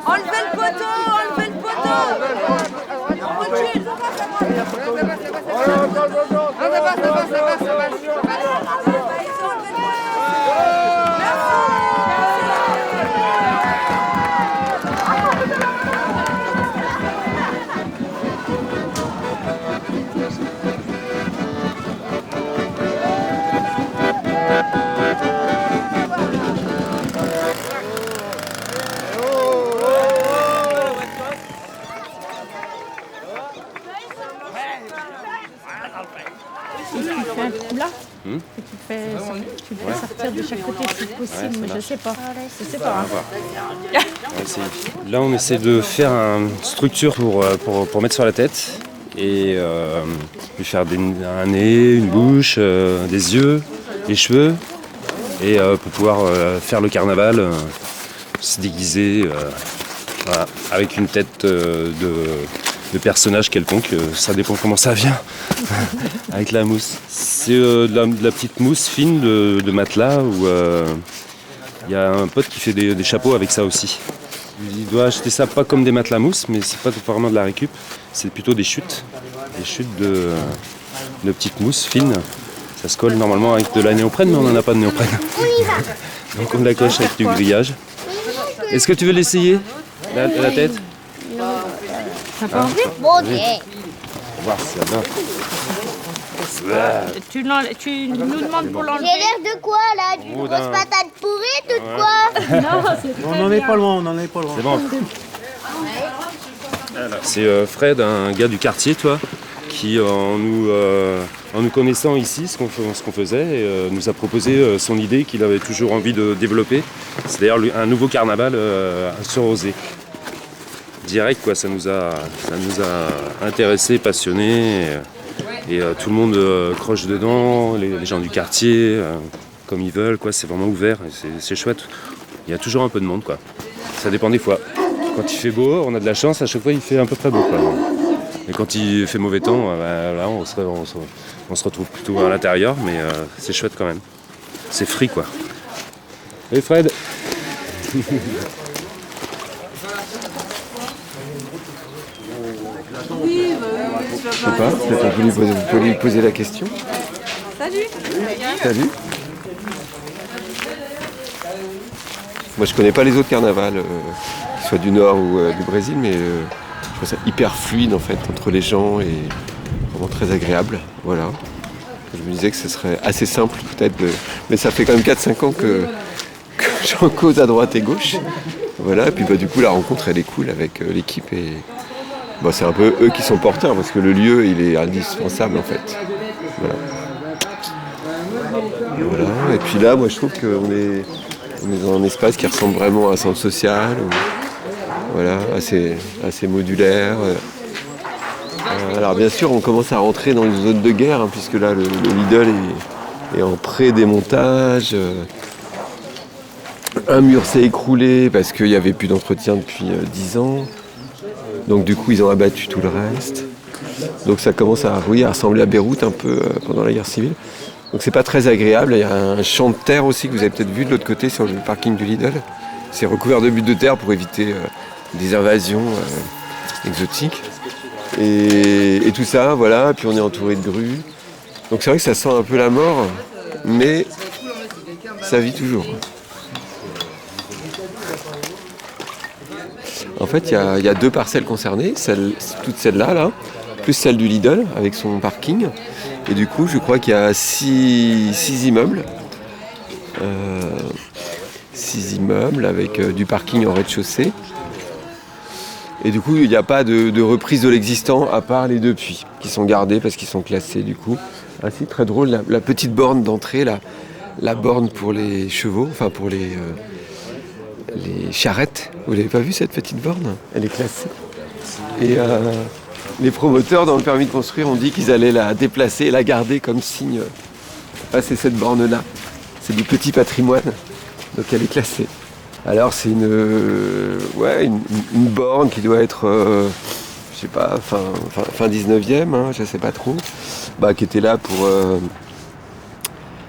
Enlevez le poteau, enlevez le poteau. Recule. Ça va. Là, et tu le fais sortir de chaque côté si possible, mais je sais pas. Là, on essaie de faire une structure pour mettre sur la tête et lui faire un nez, une bouche, des yeux, des cheveux et pour pouvoir faire le carnaval, se déguiser avec une tête de personnage quelconque, ça dépend comment ça vient, avec la mousse. C'est de la petite mousse fine de matelas où il y a un pote qui fait des chapeaux avec ça aussi. Il doit acheter ça pas comme des matelas mousse, mais c'est pas vraiment de la récup, c'est plutôt des chutes de petites mousses fines. Ça se colle normalement avec de la néoprène, mais on n'en a pas de néoprène. Donc on la coche avec du grillage. Est-ce que tu veux l'essayer, la tête? T'as pas envie? Bon, ok. Voir si ça va. Tu nous demandes pour l'enlever. J'ai l'air de quoi là? D'une grosse patate pourrie, de quoi? Non, c'est On n'en est pas loin, C'est bon. C'est Fred, un gars du quartier, toi, qui en nous connaissant ici, ce qu'on faisait, nous a proposé son idée qu'il avait toujours envie de développer. C'est d'ailleurs un nouveau carnaval sur Rosé. Direct, quoi, ça nous a intéressés, passionnés. Et tout le monde croche dedans, les gens du quartier, comme ils veulent, quoi. C'est vraiment ouvert, et c'est chouette. Il y a toujours un peu de monde, quoi. Ça dépend des fois. Quand il fait beau, on a de la chance, à chaque fois il fait à peu près beau, quoi. Et quand il fait mauvais temps, là on se retrouve plutôt à l'intérieur, mais c'est chouette quand même. C'est free, quoi. Et Fred. Je sais pas, peut-être vous pouvez lui poser la question. Salut. Salut. Moi je connais pas les autres carnavals, qu'ils soient du Nord ou du Brésil, mais je trouve ça hyper fluide en fait entre les gens et vraiment très agréable. Voilà. Je me disais que ce serait assez simple peut-être, mais ça fait quand même 4-5 ans que j'en cause à droite et gauche. Voilà, et puis du coup la rencontre elle est cool avec l'équipe et c'est un peu eux qui sont porteurs parce que le lieu il est indispensable en fait. Voilà. Et puis là moi je trouve qu'on est dans un espace qui ressemble vraiment à un centre social, voilà, assez modulaire. Alors bien sûr on commence à rentrer dans une zone de guerre hein, puisque là le Lidl est en pré-démontage. Un mur s'est écroulé parce qu'il n'y avait plus d'entretien depuis 10 ans. Donc du coup ils ont abattu tout le reste. Donc ça commence à ressembler à Beyrouth un peu pendant la guerre civile. Donc c'est pas très agréable. Il y a un champ de terre aussi que vous avez peut-être vu de l'autre côté sur le parking du Lidl. C'est recouvert de buttes de terre pour éviter des invasions exotiques. Et tout ça, voilà, puis on est entouré de grues. Donc c'est vrai que ça sent un peu la mort, mais ça vit toujours. En fait, il y a 2 parcelles concernées, toute celle-là, plus celle du Lidl avec son parking. Et du coup, je crois qu'il y a 6 immeubles. 6 immeubles avec du parking en rez-de-chaussée. Et du coup, il n'y a pas de reprise de l'existant à part les 2 puits qui sont gardés parce qu'ils sont classés du coup. Ah si, très drôle, la petite borne d'entrée, la borne pour les chevaux, enfin pour les charrettes. Vous l'avez pas vu cette petite borne? Elle est classée. Et les promoteurs dans le permis de construire ont dit qu'ils allaient la déplacer et la garder comme signe. Ah, c'est cette borne-là. C'est du petit patrimoine. Donc elle est classée. Alors c'est une borne qui doit être, je sais pas, fin 19e, hein, je sais pas trop, qui était là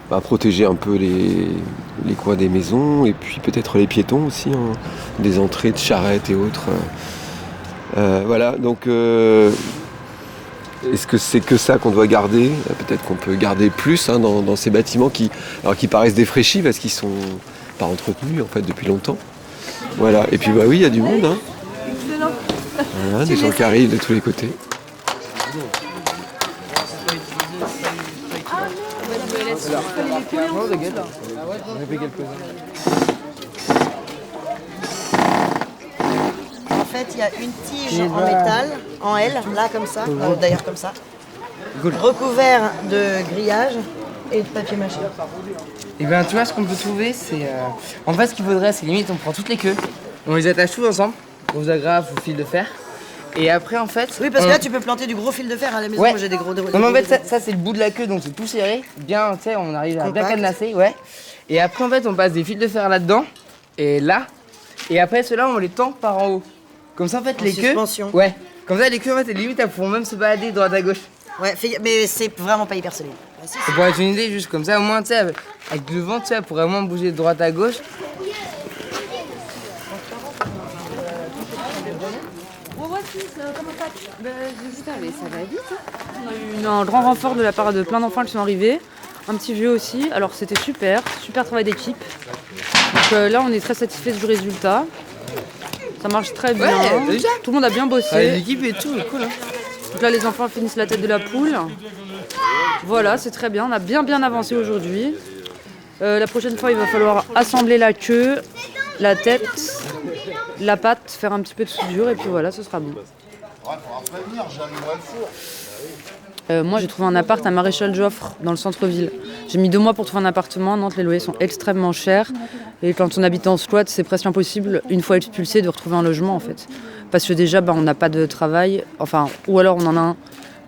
protéger un peu les coins des maisons et puis peut-être les piétons aussi, hein, des entrées de charrettes et autres. Voilà, donc est-ce que c'est que ça qu'on doit garder? Peut-être qu'on peut garder plus hein, dans ces bâtiments qui paraissent défraîchis parce qu'ils sont pas entretenus en fait depuis longtemps. Voilà, et puis bah oui, il y a du monde. Hein. Voilà, des gens qui arrivent de tous les côtés. En fait, il y a une tige en métal, en L, là comme ça, d'ailleurs comme ça, recouvert de grillage et de papier mâché. Et bien tu vois ce qu'on peut trouver c'est... En fait ce qu'il faudrait c'est limite on prend toutes les queues, on les attache tous ensemble, on les agrafe au fil de fer. Et après en fait... Oui parce que là tu peux planter du gros fil de fer à la maison, ouais. Moi j'ai des gros... Non mais en fait ça c'est le bout de la queue donc c'est tout serré, bien tu sais on arrive à bien cadenasser, ouais. Et après en fait on passe des fils de fer là-dedans, et là, et après ceux-là on les tend par en haut. Comme ça en fait les suspension. queues... Ouais, comme ça les queues en fait limite elles pourront même se balader droite à gauche. Ouais, mais c'est vraiment pas hyper solide. Ça pourrait être une idée juste comme ça au moins tu sais avec le vent tu sais elle pourrait vraiment bouger de droite à gauche. Ça va vite. On a eu un grand renfort de la part de plein d'enfants qui sont arrivés. Un petit vieux aussi. Alors c'était super travail d'équipe. Donc là on est très satisfait du résultat. Ça marche très bien. Ouais, déjà. Tout le monde a bien bossé. L'équipe et tout, cool. Hein. Donc là les enfants finissent la tête de la poule. Voilà, c'est très bien. On a bien avancé aujourd'hui. La prochaine fois il va falloir assembler la queue, la tête, la patte, faire un petit peu de soudure et puis voilà, ce sera bon. Moi j'ai trouvé un appart à Maréchal Joffre dans le centre-ville. J'ai mis 2 mois pour trouver un appartement. À Nantes les loyers sont extrêmement chers et quand on habite en squat c'est presque impossible une fois expulsé de retrouver un logement en fait. Parce que déjà on n'a pas de travail, enfin ou alors on en a un,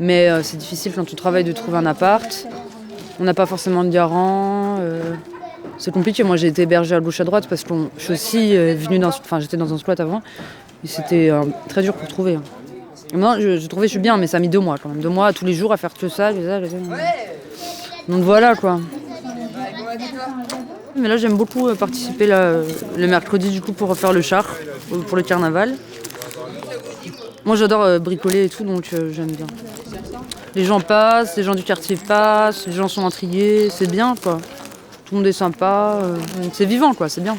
mais c'est difficile quand on travaille de trouver un appart. On n'a pas forcément de garant. C'est compliqué. Moi j'ai été hébergée à gauche à droite parce que je suis aussi venue j'étais dans un squat avant et c'était très dur pour trouver. Non, je trouvais je suis bien, mais ça a mis 2 mois quand même. 2 mois tous les jours à faire que ça. Donc voilà quoi. Mais là j'aime beaucoup participer le mercredi du coup pour refaire le char, pour le carnaval. Moi j'adore bricoler et tout donc j'aime bien. Les gens passent, les gens du quartier passent, les gens sont intrigués, c'est bien quoi. Tout le monde est sympa, c'est vivant quoi, c'est bien.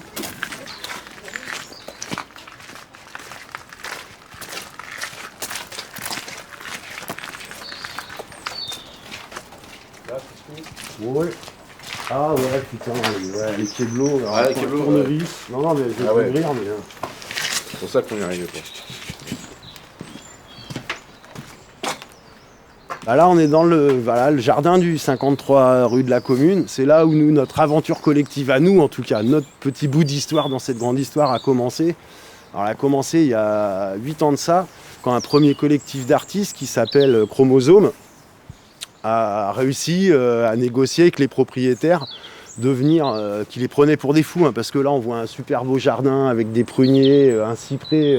Ouais. Ah ouais, putain, les keblos, les tournevis. Non, mais je vais ouvrir, mais... C'est pour ça qu'on y arrive pas. Bah là, on est dans le jardin du 53 rue de la Commune. C'est là où notre aventure collective à nous, en tout cas, notre petit bout d'histoire dans cette grande histoire a commencé. Alors, elle a commencé il y a 8 ans de ça, quand un premier collectif d'artistes qui s'appelle Chromosome a réussi à négocier avec les propriétaires de venir, qui les prenaient pour des fous, hein, parce que là on voit un super beau jardin avec des pruniers, un cyprès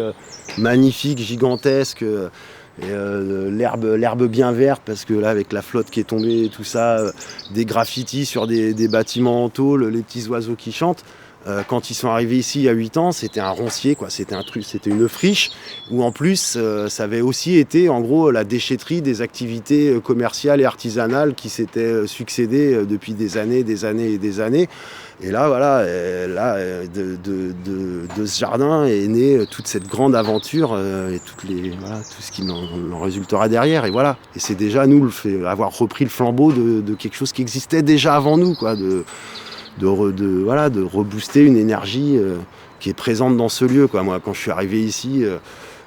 magnifique, gigantesque, et l'herbe bien verte, parce que là avec la flotte qui est tombée et tout ça, des graffitis sur des bâtiments en tôle, les petits oiseaux qui chantent. Quand ils sont arrivés ici il y a 8 ans, c'était un roncier, quoi. C'était une friche où en plus ça avait aussi été en gros la déchetterie des activités commerciales et artisanales qui s'étaient succédées depuis des années. Et là voilà, de ce jardin est née toute cette grande aventure et tout ce qui en résultera derrière. Et voilà. Et c'est déjà nous avoir repris le flambeau de quelque chose qui existait déjà avant nous, quoi. De rebooster une énergie qui est présente dans ce lieu, quoi. Moi, quand je suis arrivé ici,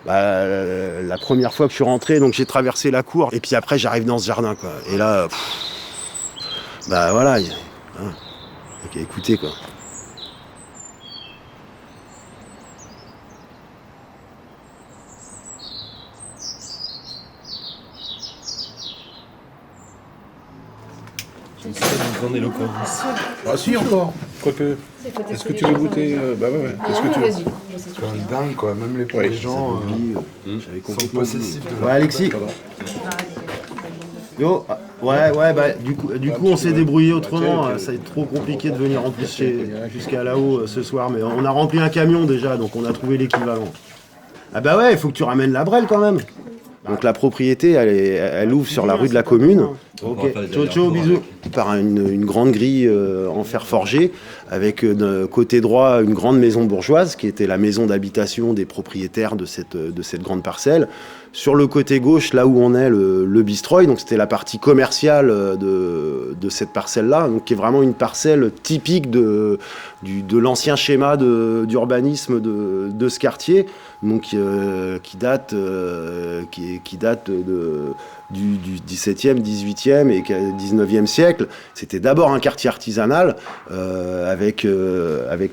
la première fois que je suis rentré, donc j'ai traversé la cour, et puis après j'arrive dans ce jardin, quoi. Et là, ok, écoutez, quoi. Dans des locaux. Ah si encore. Quoique. Est-ce que tu veux goûter Bah ouais. Est-ce que tu veux? C'est quand même dingue quoi, même les gens J'avais sont possessifs de Ouais, Alexis. Yo, Ouais, du coup on s'est débrouillé autrement. Ça va être trop compliqué de venir en plus jusqu'à là-haut ce soir. Mais on a rempli un camion déjà, donc on a trouvé l'équivalent. Ah bah ouais, il faut que tu ramènes la brêle quand même. Donc la propriété, elle ouvre sur la rue de la Commune. Ok, ciao, bisous. Par une grande grille en fer forgé, avec de côté droit une grande maison bourgeoise, qui était la maison d'habitation des propriétaires de cette grande parcelle. Sur le côté gauche, là où on est, le bistroy, donc c'était la partie commerciale de cette parcelle-là, donc qui est vraiment une parcelle typique de l'ancien schéma d'urbanisme de ce quartier, donc qui date du XVIIe, XVIIIe et XIXe siècle. C'était d'abord un quartier artisanal avec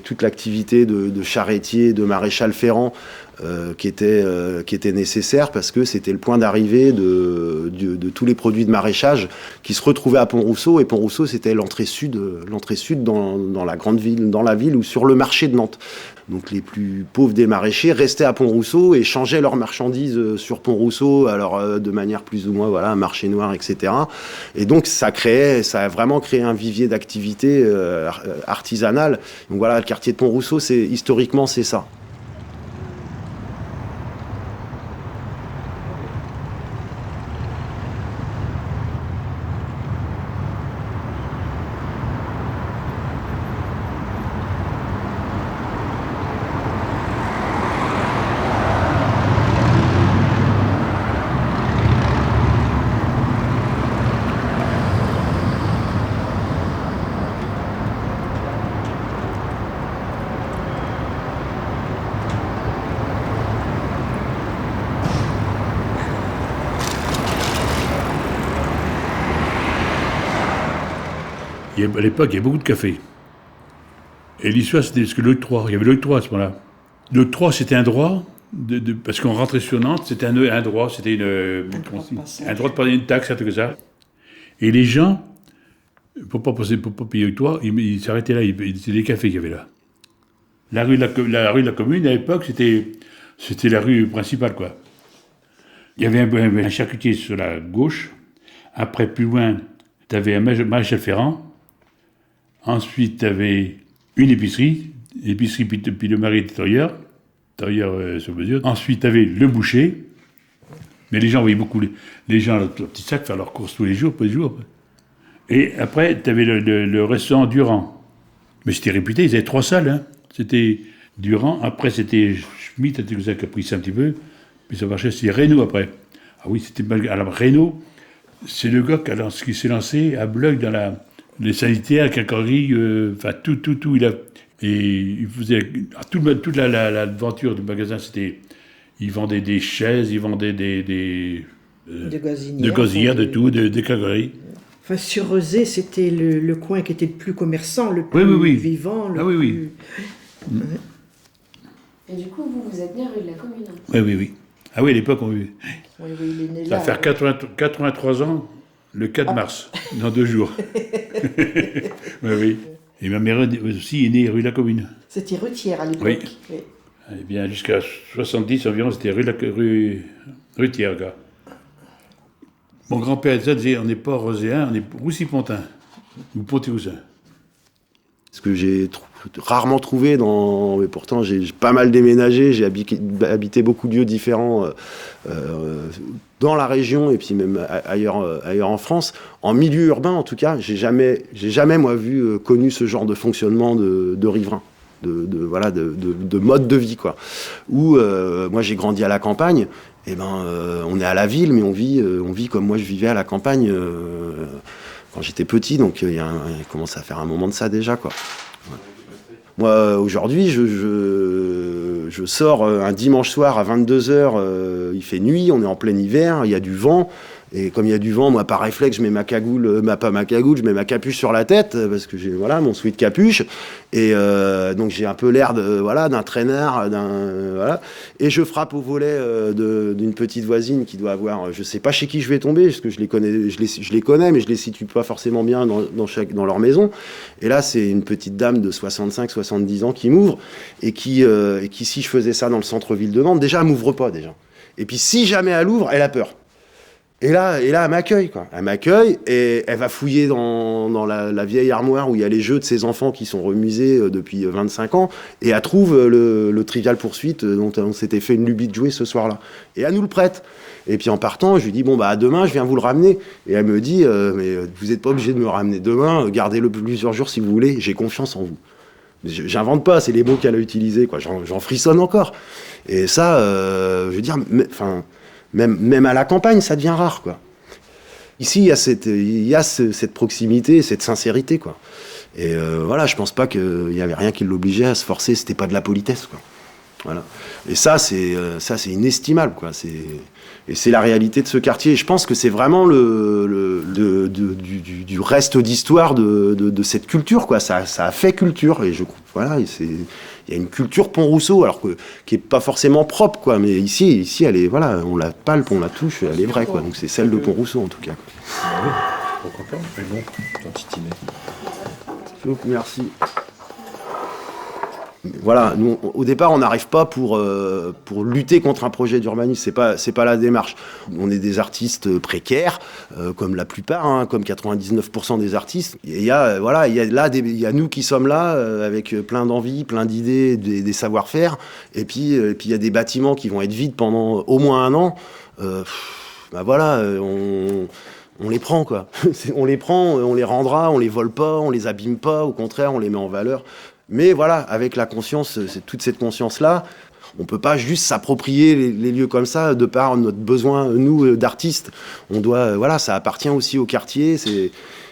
toute l'activité de charretier, de maréchal ferrant qui était nécessaire parce que c'était le point d'arrivée de tous les produits de maraîchage qui se retrouvaient à Pont-Rousseau. Et Pont-Rousseau, c'était l'entrée sud dans la grande ville, dans la ville ou sur le marché de Nantes. Donc les plus pauvres des maraîchers restaient à Pont-Rousseau et changeaient leurs marchandises sur Pont-Rousseau, alors de manière plus ou moins, voilà, un marché noir, etc. Et donc ça a vraiment créé un vivier d'activité artisanale. Donc voilà, le quartier de Pont-Rousseau, historiquement, c'est ça. À l'époque, il y avait beaucoup de cafés. Et l'histoire, c'était parce que l'Octroi, il y avait l'Octroi à ce moment-là. L'Octroi, c'était un droit, parce qu'on rentrait sur Nantes, c'était un droit, c'était un droit de payer une taxe, un truc comme ça. Et les gens, pour pas payer l'Octroi, ils s'arrêtaient là, c'était les cafés qu'il y avait là. La rue de la Commune, à l'époque, c'était la rue principale, quoi. Il y avait un charcutier sur la gauche. Après, plus loin, tu avais un maréchal ferrant. Ensuite, tu avais une épicerie puis le mari était tailleur sur mesure. Ensuite, tu avais le boucher. Mais les gens voyaient beaucoup les gens dans leur petit sac faire leurs courses tous les jours. Et après, tu avais le restaurant Durand. Mais c'était réputé, ils avaient 3 salles. Hein. C'était Durand, après c'était Schmitt, qui a pris ça un petit peu. Puis ça marchait, c'est Reynaud après. Ah oui, c'était mal. Alors Reynaud, c'est le gars qui s'est lancé à Bleuc dans les sanitaires, quincaillerie, enfin tout. Il faisait toute l'aventure du magasin, c'était, il vendait des chaises, il vendait des gazinières, de tout, des quincailleries. Enfin, sur Rezé, c'était le coin qui était le plus commerçant, le plus vivant. Oui. Et du coup, vous êtes né rue de la Commune. Oui. Ah oui, à l'époque, ça va faire 83 ans, le 4 mars, dans 2 jours. Oui. Et ma mère aussi est née rue de la Commune. C'était Rutière à l'époque. Oui. Eh bien, jusqu'à 70 environ, c'était Rutière, gars. Mon grand-père disait, on n'est pas roséen, on est Roussy-Pontin, ou Pontéousin. Ce que j'ai rarement trouvé, mais pourtant j'ai pas mal déménagé, j'ai habité beaucoup de lieux différents dans la région et puis même ailleurs en France. En milieu urbain, en tout cas, j'ai jamais moi connu ce genre de fonctionnement de riverain, de mode de vie, quoi. Où moi j'ai grandi à la campagne. On est à la ville, mais on vit comme moi je vivais à la campagne quand j'étais petit, donc il commence à faire un moment de ça déjà, quoi. Ouais. Moi, aujourd'hui, je sors un dimanche soir à 22h, il fait nuit, on est en plein hiver, il y a du vent. Et comme il y a du vent, moi, par réflexe, je mets ma cagoule, je mets ma capuche sur la tête, parce que j'ai mon sweat capuche. Et donc, j'ai un peu l'air d'un traînard, Et je frappe au volet d'une petite voisine qui doit avoir, je sais pas chez qui je vais tomber, parce que je les connais, mais je les situe pas forcément bien dans leur maison. Et là, c'est une petite dame de 65-70 ans qui m'ouvre, et qui, si je faisais ça dans le centre-ville de Nantes, déjà, elle m'ouvre pas, déjà. Et puis, si jamais elle ouvre, elle a peur. Et là, elle m'accueille, quoi. Elle m'accueille et elle va fouiller dans la vieille armoire où il y a les jeux de ses enfants qui sont remusés depuis 25 ans. Et elle trouve le Trivial Poursuite dont on s'était fait une lubie de jouer ce soir-là. Et elle nous le prête. Et puis en partant, je lui dis, bon, bah, demain, je viens vous le ramener. Et elle me dit, mais vous n'êtes pas obligé de me ramener demain, gardez-le plusieurs jours si vous voulez, j'ai confiance en vous. J'invente pas, c'est les mots qu'elle a utilisés, quoi. J'en frissonne encore. Et ça, je veux dire, même à la campagne, ça devient rare, quoi. Ici, il y a cette proximité, cette sincérité, quoi. Et voilà, je pense pas qu'il y avait rien qui l'obligeait à se forcer, c'était pas de la politesse, quoi. Voilà. Et ça, c'est inestimable, quoi. Et c'est la réalité de ce quartier. Et je pense que c'est vraiment du reste d'histoire de cette culture, quoi. Ça a fait culture. Et voilà, il y a une culture Pont-Rousseau, alors qui est pas forcément propre, quoi. Mais ici, elle est, voilà, on la palpe, on la touche, elle est vraie, quoi. Donc c'est celle de Pont-Rousseau, en tout cas, quoi. Ah oui, pourquoi pas, mais bon, t'es titiné. Merci. Voilà, nous, au départ, on n'arrive pas pour lutter contre un projet d'urbanisme. C'est pas la démarche. On est des artistes précaires, comme la plupart, hein, comme 99% des artistes. Et il y a nous qui sommes là, avec plein d'envie, plein d'idées, des savoir-faire. Et puis il y a des bâtiments qui vont être vides pendant au moins un an. On les prend, quoi. On les prend, on les rendra, on les vole pas, on les abîme pas. Au contraire, on les met en valeur. Mais voilà, avec la conscience, c'est toute cette conscience-là, on peut pas juste s'approprier les lieux comme ça de par notre besoin, nous, d'artistes. On doit, voilà, ça appartient aussi au quartier.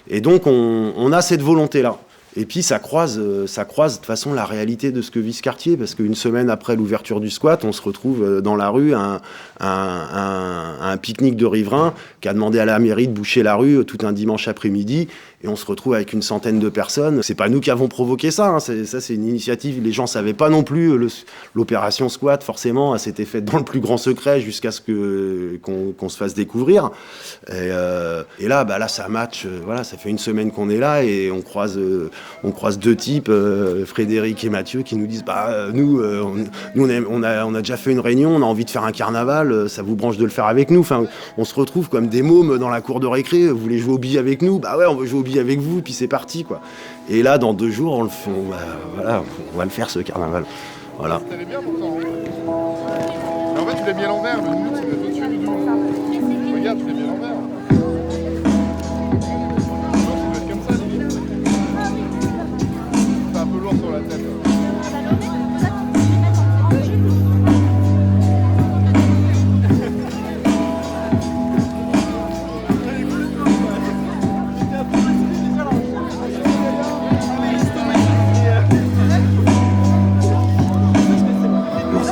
Et donc, on a cette volonté-là. Et puis, ça croise de toute façon la réalité de ce que vit ce quartier, parce qu'une semaine après l'ouverture du squat, on se retrouve dans la rue à un pique-nique de riverains qui a demandé à la mairie de boucher la rue tout un dimanche après-midi. Et on se retrouve avec une centaine de personnes. C'est pas nous qui avons provoqué ça, hein. C'est une initiative. Les gens savaient pas non plus l'opération squat, forcément. Elle s'était faite dans le plus grand secret jusqu'à ce qu'on se fasse découvrir. Et là, ça match. Voilà, ça fait une semaine qu'on est là et on croise deux types, Frédéric et Mathieu, qui nous disent nous on a déjà fait une réunion, on a envie de faire un carnaval. Ça vous branche de le faire avec nous. Enfin, on se retrouve comme des mômes dans la cour de récré. Vous voulez jouer aux billes avec nous? Bah ouais, on veut jouer aux billes avec vous, puis c'est parti, quoi. Et là, dans 2 jours, on va le faire, ce carnaval. Voilà. T'allais bien pourtant. En fait, tu l'as mis à l'envers, le nous, c'est au-dessus du nous. Regarde, tu l'as mis à l'envers. Ça doit être comme ça, limite. C'est un peu lourd sur la tête.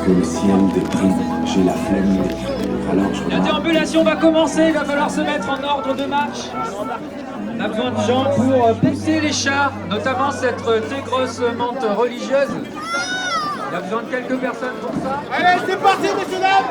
Le ciel déprime, j'ai la flemme. Alors je la déambulation va commencer, il va falloir se mettre en ordre de marche. On a besoin de gens pour pousser les chars, notamment cette très grosse menthe religieuse. Il y a besoin de quelques personnes pour ça. Allez, c'est parti, messieurs dames.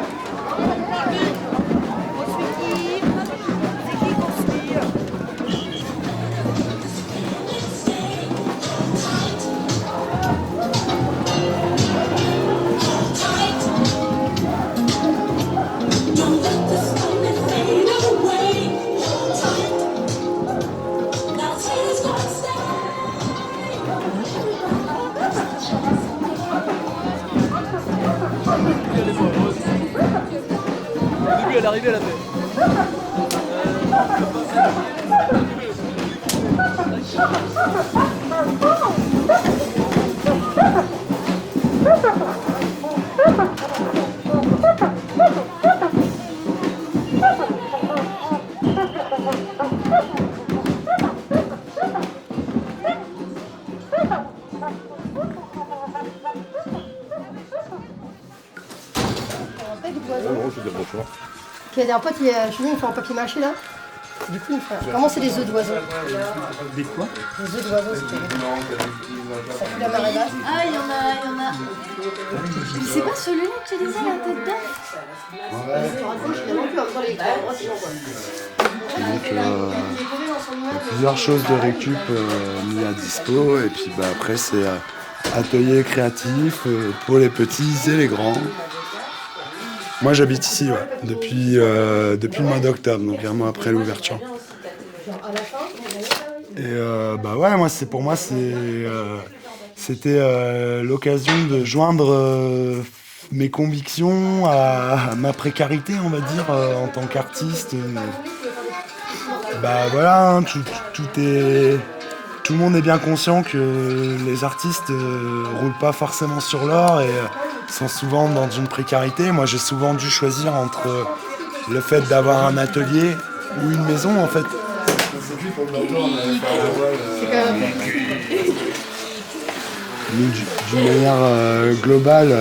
À l'arrivée, elle a fait. Puis il y a un pote, chez nous, il fait un papier mâché là. Du coup, il fait. Vraiment, c'est des œufs d'oiseaux. Des quoi? Des œufs d'oiseaux, c'était. Ça fout la marée basse. Ah, il y en a. Mais c'est pas celui-là que tu disais, la tête d'œuf? Ouais. Donc, il y a plusieurs choses de récup mis à dispo. Et puis après, c'est atelier créatif pour les petits et les grands. Moi j'habite ici depuis le mois d'octobre, donc un mois après l'ouverture. Et pour moi c'était l'occasion de joindre mes convictions à ma précarité, on va dire, en tant qu'artiste. Tout le monde est bien conscient que les artistes roulent pas forcément sur l'or et sont souvent dans une précarité. Moi, j'ai souvent dû choisir entre le fait d'avoir un atelier ou une maison, en fait. Nous, d'une manière globale,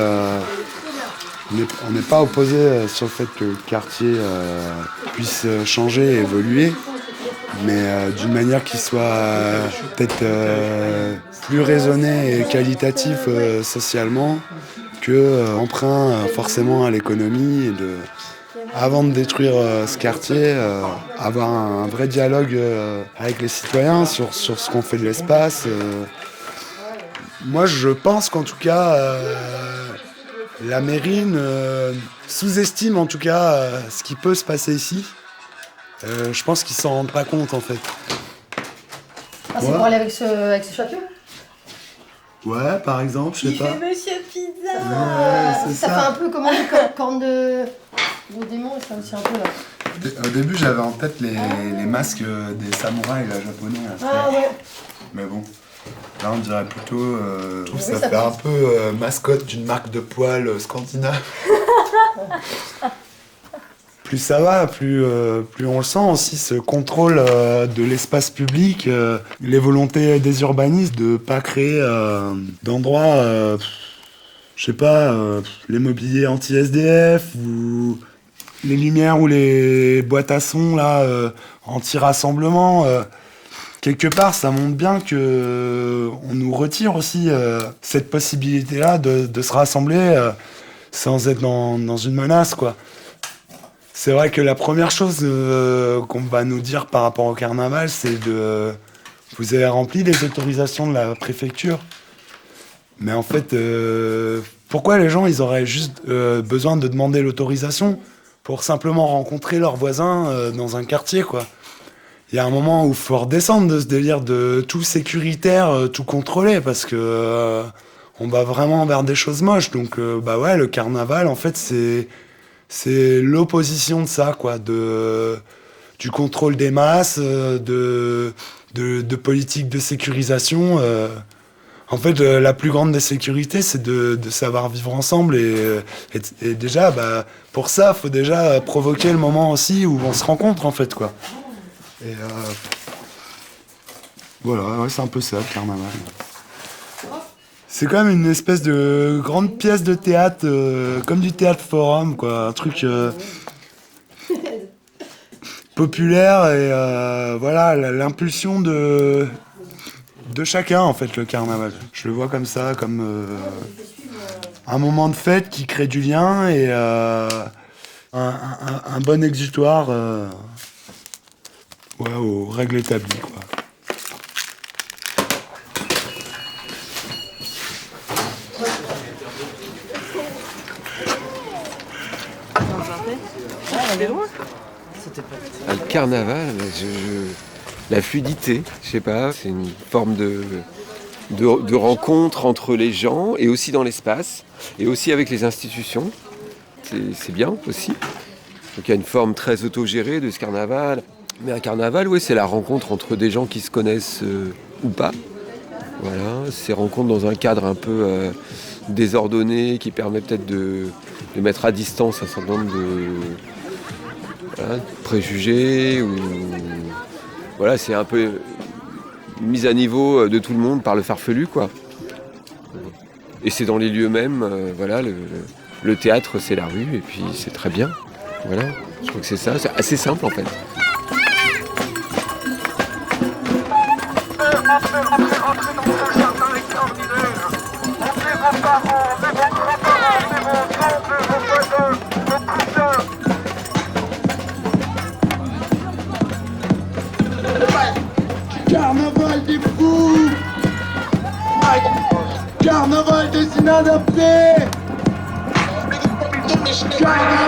on n'est pas opposé sur le fait que le quartier puisse changer et évoluer, mais d'une manière qui soit peut-être plus raisonnée et qualitative socialement que emprunt forcément à l'économie et avant de détruire ce quartier, avoir un vrai dialogue avec les citoyens sur ce qu'on fait de l'espace. Moi, je pense qu'en tout cas, la mairie sous-estime en tout cas ce qui peut se passer ici. Je pense qu'ils s'en rendent pas compte en fait. Ah, c'est pour aller avec ce chapio? Ouais, par exemple, je sais pas. Il fait Monsieur Pizza. Ouais, ça fait un peu comme une corne de démon, ça aussi un peu là. Au début, j'avais en tête les masques des samouraïs là, japonais. Là, ah ouais. Mais bon, là on dirait plutôt. Je trouve que ça fait un peu mascotte d'une marque de poils scandinave. Plus ça va, plus on le sent aussi, ce contrôle de l'espace public, les volontés des urbanistes de pas créer d'endroits, je sais pas, les mobiliers anti-SDF ou les lumières ou les boîtes à sons là, anti-rassemblement. Quelque part, ça montre bien que on nous retire aussi cette possibilité-là de se rassembler sans être dans une menace, quoi. C'est vrai que la première chose qu'on va nous dire par rapport au carnaval, c'est vous avez rempli les autorisations de la préfecture. Mais en fait, pourquoi les gens ils auraient juste besoin de demander l'autorisation pour simplement rencontrer leurs voisins dans un quartier, quoi. Il y a un moment où il faut redescendre de ce délire de tout sécuritaire, tout contrôlé, parce que on va vraiment vers des choses moches. Donc le carnaval, en fait, c'est l'opposition de ça, quoi, du contrôle des masses, de politique de sécurisation. En fait, la plus grande des sécurités, c'est de savoir vivre ensemble. Et déjà, pour ça, il faut déjà provoquer le moment aussi où on se rencontre, en fait, quoi. Et voilà, ouais, c'est un peu ça, le carnaval. C'est quand même une espèce de grande pièce de théâtre, comme du théâtre forum, quoi. Un truc populaire et voilà, l'impulsion de chacun, en fait, le carnaval. Je le vois comme ça, comme un moment de fête qui crée du lien et un bon exutoire aux règles établies, quoi. Le carnaval, la fluidité, je sais pas, c'est une forme de rencontre entre les gens et aussi dans l'espace et aussi avec les institutions. C'est bien aussi. Donc il y a une forme très autogérée de ce carnaval. Mais un carnaval, oui, c'est la rencontre entre des gens qui se connaissent ou pas. Voilà, ces rencontres dans un cadre un peu désordonné qui permet peut-être de mettre à distance un certain nombre de préjugés ou voilà, c'est un peu une mise à niveau de tout le monde par le farfelu, quoi. Et c'est dans les lieux mêmes, voilà, le théâtre c'est la rue et puis c'est très bien. Voilà, je crois que c'est ça, c'est assez simple en fait. Carnaval des fous, carnaval des inadaptés, carnaval